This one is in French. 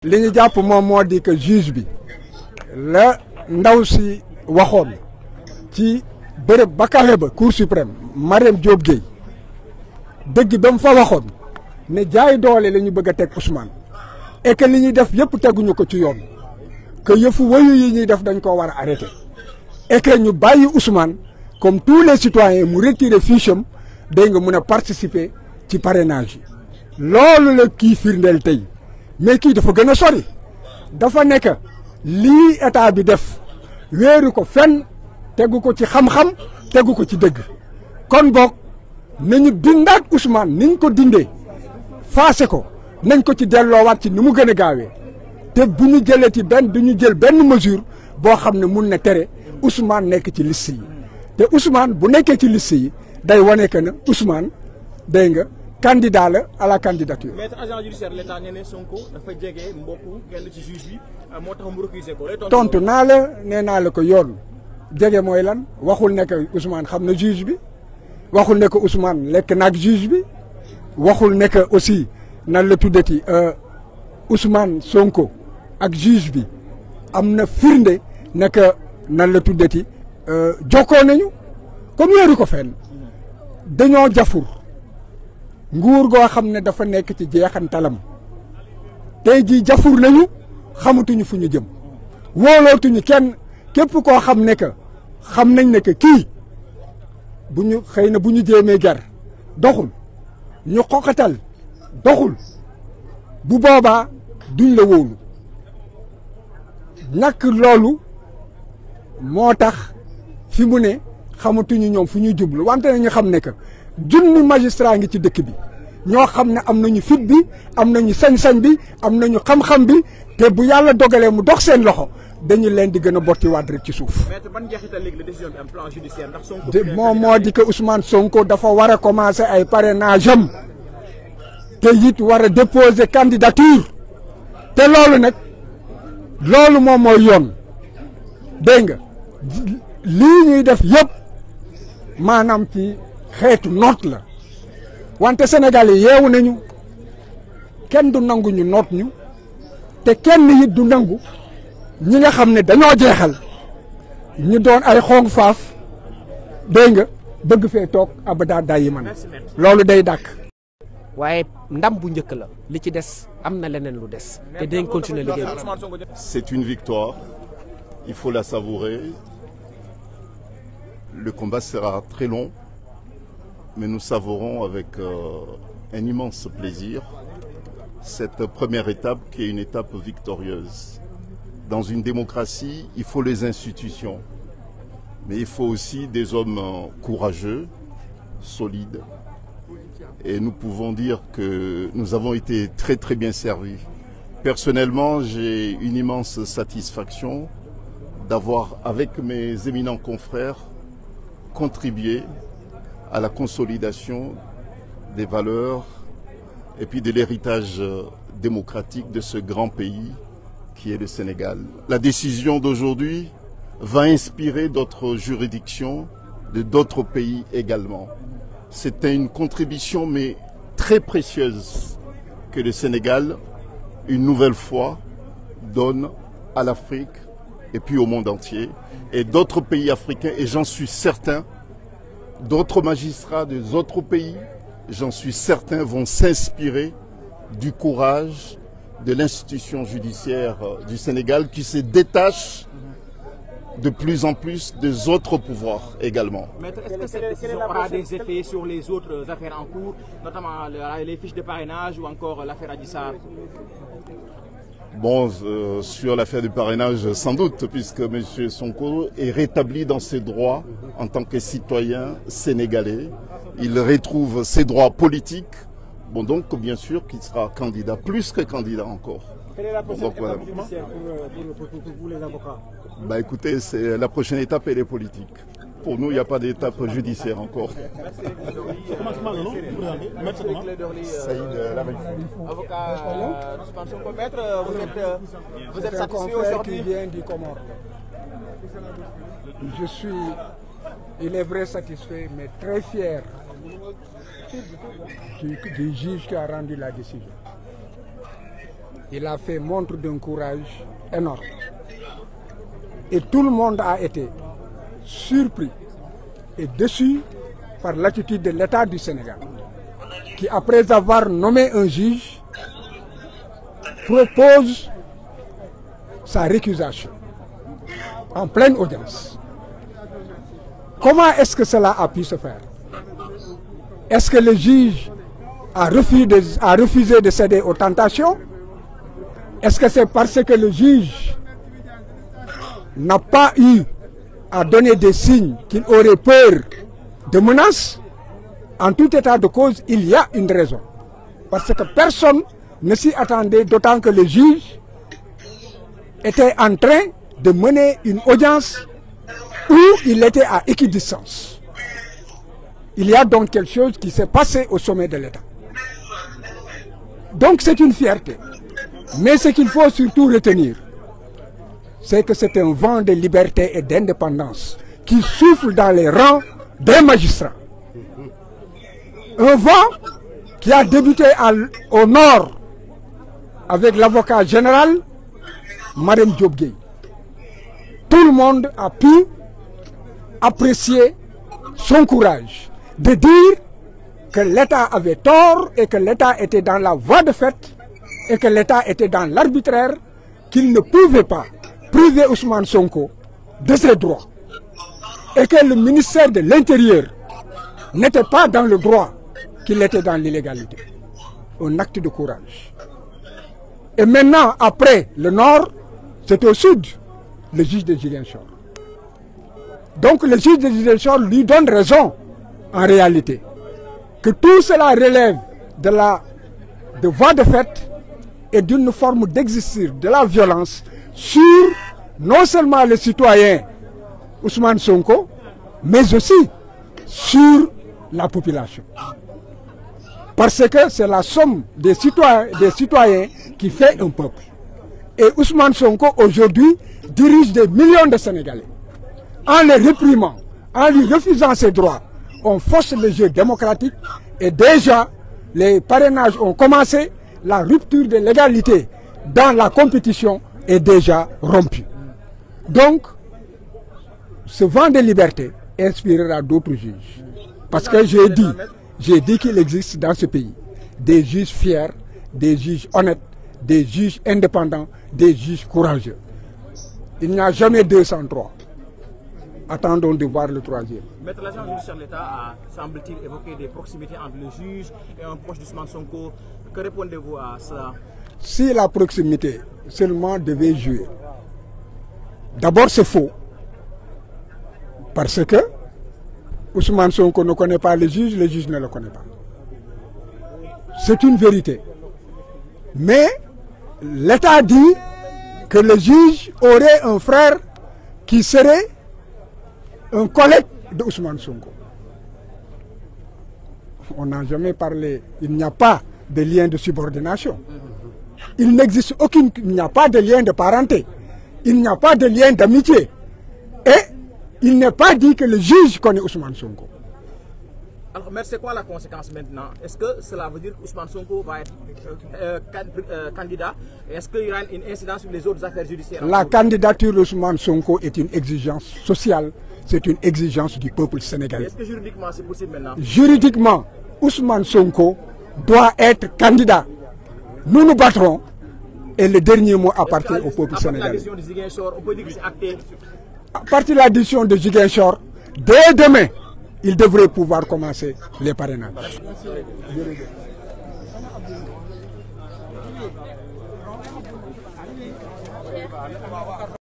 li ñu jàpp moom moo di que juge bi la ndaw si waxoon ci bërëb ba kawe ba cour suprême Mariam Diop Gueye dëgg ba mu fa waxoon ne jaay doole la ñu bëgg a teg Ousmane et que li ñuy def yëpp teguñu ko ci yoon que yëfu wayu yi ñuy def dañ ko war a arrêter et que ñu bàyyi Ousmane comme tous les citoyens mu retirer fiche am dégg nga mun a participer ci parrainage yi loolu la kii firndeel tey mais kii dafa gën a sori dafa nekk lii état bi def wéeru ko fenn tegu ko ci xam-xam tegu ko ci dëgg kon boog nañu dindaat Ousmane niñ ko dindee faase ko nañ ko ci delloowaat ci ni mu gën a gaawee te bu ñu jëlee ci benn du ñu jël benn mesure boo xam ne mun na tere Ousmane nekk ci liste yi te Ousmane bu nekkee ci liste yi day wane que ne Ousmane dégg nga candidat la à la candidature. maître agent judiciaire l'État nee na Sonko dafa jege mbokku kenn ci juge bi moo tax mu récuser ko. tontu naa la nee naa la ko yoon jege mooy lan waxul ne que Ousmane xam na juge bi waxul ne que Ousmane lekk naag juge bi waxul ne que aussi nan la tuddati Ousmane Sonko ak juge bi am na firnde ne que nan la tuddati jokkoo nañu comme yéeru ko fenn dañoo jafur nguur goo xam ne dafa nekk ci jeexantalam tey jii jafur nañu xamatuñu fu ñu jëm wóolootuñu kenn képp koo xam ne que xam nañ ne que kii bu ñu xëy na bu ñu jéemee ger doxul ñu xoqatal doxul bu boobaa duñ la wóolu ñàkk loolu moo tax fi mu ne xamatuñu ñoom fu ñuy jublu wante nañu xam ne que junni magistrat ngi ci dëkk bi ñoo xam ne am nañu fit bi am nañu sañ-sañ bi am nañu xam-xam bi te bu yàlla dogalee mu dox seen loxo dañu leen di gën a bottiwaat rek ci suuf. maître ban njeexital léegi la décision bi am plan judiciaire ndax Sonko moom moo di que Ousmane Sonko dafa war a commencer ay parrainage am te it war a déposer candidature te loolu nag loolu moom mooy yoon dégg nga lii ñuy def yëpp maanaam ci xeetu noot la wante Sénégal yi yeewu nañu kenn du nangu ñu noot ñu te kenn it du nangu ñi nga xam ne dañoo jeexal ñu doon ay xong faaf dégg nga bëgg fee toog abada dayi man loolu day dàkk. waaye ndam bu njëkk la li ci des am na leneen lu des te dinañ continuer liggéey bi. C'est une victoire, il faut la savourer. Le combat sera très long, mais nous savourons avec un immense plaisir cette première étape qui est une étape victorieuse. Dans une démocratie, il faut les institutions, mais il faut aussi des hommes courageux, solides. Et nous pouvons dire que nous avons été très très bien servis. Personnellement, j'ai une immense satisfaction d'avoir, avec mes éminents confrères, contribué à la consolidation des valeurs et puis de l'héritage démocratique de ce grand pays qui est le Sénégal. La décision d'aujourd'hui va inspirer d'autres juridictions de d'autres pays également. C'était une contribution mais très précieuse que le Sénégal, une nouvelle fois, donne à l'Afrique et puis au monde entier. Et d'autres pays africains, et j'en suis certain, d'autres magistrats des autres pays, j'en suis certain, vont s'inspirer du courage de l'institution judiciaire du Sénégal qui se détache de plus en plus des autres pouvoirs également. Maître, est-ce que cette décision aura des effets sur les autres affaires en cours, notamment les fiches de parrainage ou encore l'affaire Adji Sarr? Bon, sur l'affaire du parrainage, sans doute, puisque M. Sonko est rétabli dans ses droits en tant que citoyen sénégalais. Il retrouve ses droits politiques. Bon, donc, bien sûr qu'il sera candidat, plus que candidat encore. Quelle est la prochaine étape judiciaire pour vous, les avocats? Bah, écoutez, la prochaine étape, elle est politique. Pour nous, il n'y a pas d'étape judiciaire encore. Avocat Ousmane Sonko, maître, vous êtes satisfait aujourd'hui? Je suis, il est vrai, satisfait, mais très fier du juge qui a rendu la décision. il a fait montre d'un courage énorme. Et tout le monde a été surpris et déçu par l'attitude de l'État du Sénégal, qui, après avoir nommé un juge, propose sa récusation en pleine audience. Comment est-ce que cela a pu se faire? Est-ce que le juge a refusé de céder aux tentations? Est-ce que c'est parce que le juge n'a pas eu à donner des signes qu'il aurait peur de menaces? En tout état de cause, il y a une raison. Parce que personne ne s'y attendait, d'autant que le juge était en train de mener une audience où il était à équidistance. Il y a donc quelque chose qui s'est passé au sommet de l'État. Donc c'est une fierté. Mais ce qu'il faut surtout retenir, c'est que c'est un vent de liberté et d'indépendance qui souffle dans les rangs des magistrats. Un vent qui a débuté au nord avec l'avocat général, Marème Diop Gueye. Tout le monde a pu apprécier son courage de dire que l'État avait tort et que l'État était dans la voie de fait et que l'État était dans l'arbitraire, qu'il ne pouvait pas priver Ousmane Sonko de ses droits et que le ministère de l'Intérieur n'était pas dans le droit, qu'il était dans l'illégalité. Un acte de courage. Et maintenant, après le nord, c'est au sud, le juge de Ziguinchor. Donc le juge de Ziguinchor lui donne raison, en réalité, que tout cela relève de voie de fait et d'une forme d'exercice de la violence sur non seulement le citoyen Ousmane Sonko, mais aussi sur la population. Parce que c'est la somme des citoyens qui fait un peuple. Et Ousmane Sonko, aujourd'hui, dirige des millions de Sénégalais. En les réprimant, en lui refusant ses droits, on force le jeu démocratique et déjà, les parrainages ont commencé, la rupture de l'égalité dans la compétition est déjà rompue. Donc, ce vent de liberté inspirera d'autres juges. Parce que j'ai dit qu'il existe dans ce pays des juges fiers, des juges honnêtes, des juges indépendants, des juges courageux. Il n'y a jamais 203. Attendons de voir le troisième. Maître l'agent judiciaire de l'État a, semble-t-il, évoqué des proximités entre le juge et un proche d'Ousmane Sonko. Que répondez-vous à cela? Si la proximité seulement devait jouer, d'abord c'est faux. Parce que Ousmane Sonko ne connaît pas le juge ne le connaît pas. C'est une vérité. Mais l'État dit que le juge aurait un frère qui serait un collègue de Ousmane Sonko. On n'a jamais parlé, il n'y a pas de lien de subordination. Il n'existe il n'y a pas de lien de parenté. Il n'y a pas de lien d'amitié. Et il n'est pas dit que le juge connaît Ousmane Sonko. Alors, mais c'est quoi la conséquence maintenant? Est-ce que cela veut dire qu'Ousmane Sonko va être candidat? Est-ce qu'il y aura une incidence sur les autres affaires judiciaires? La candidature d'Ousmane Sonko est une exigence sociale, c'est une exigence du peuple sénégalais. Est-ce que juridiquement c'est possible maintenant? Juridiquement, Ousmane Sonko doit être candidat. Nous nous battrons et le dernier mot appartient au peuple sénégalais. On peut dire que c'est acté. À partir de la décision de Ziguinchor, dès demain, il devrait pouvoir commencer les parrainages.